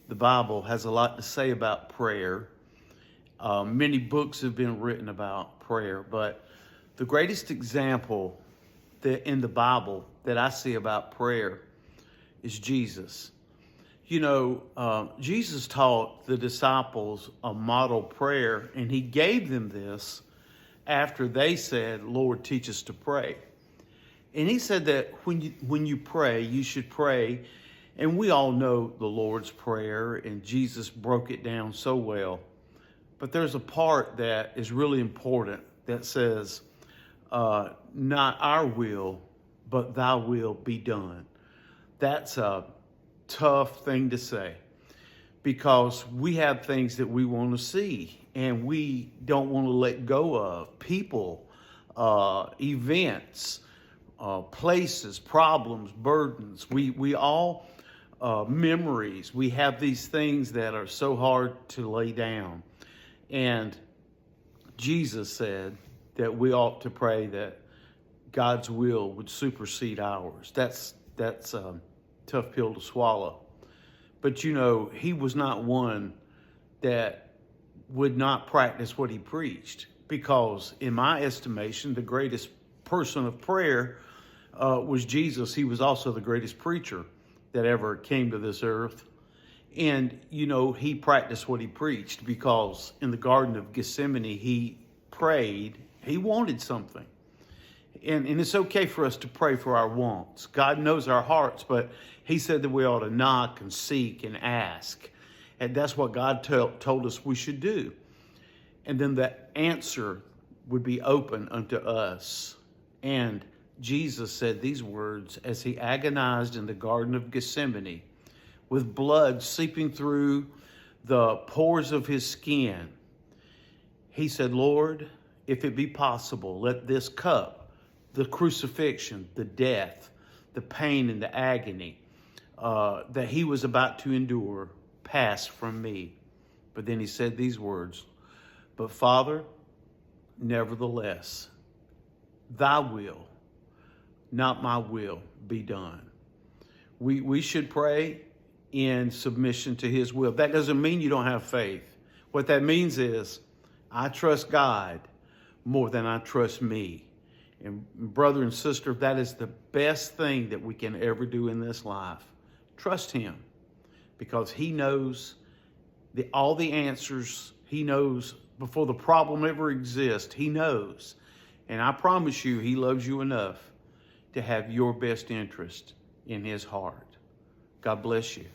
the Bible has a lot to say about prayer. Many books have been written about prayer, but the greatest example that in the Bible that I see about prayer is Jesus. Jesus taught the disciples a model prayer, and he gave them this after they said, "Lord, teach us to pray." And he said that when you pray, you should pray. And we all know the Lord's Prayer, and Jesus broke it down so well. But there's a part that is really important that says, not our will, but thy will be done. That's a tough thing to say because we have things that we want to see and we don't want to let go of. People, events, places, problems, burdens. We all, memories. We have these things that are so hard to lay down. And Jesus said that we ought to pray that God's will would supersede ours. That's a tough pill to swallow. But he was not one that would not practice what he preached, because in my estimation, the greatest person of prayer was Jesus. He was also the greatest preacher that ever came to this earth. And, he practiced what he preached, because in the Garden of Gethsemane, he prayed. He wanted something. And it's okay for us to pray for our wants. God knows our hearts, but he said that we ought to knock and seek and ask. And that's what God told us we should do. And then the answer would be open unto us. And Jesus said these words as he agonized in the Garden of Gethsemane, with blood seeping through the pores of his skin. He said, "Lord, if it be possible, let this cup, the crucifixion, the death, the pain and the agony that he was about to endure, pass from me." But then he said these words, "But Father, nevertheless, thy will, not my will, be done." We should pray in submission to his will. That doesn't mean you don't have faith. What that means is, I trust God more than I trust me. And brother and sister, that is the best thing that we can ever do in this life. Trust him, because he knows all the answers. He knows before the problem ever exists. He knows. And I promise you, he loves you enough to have your best interest in his heart. God bless you.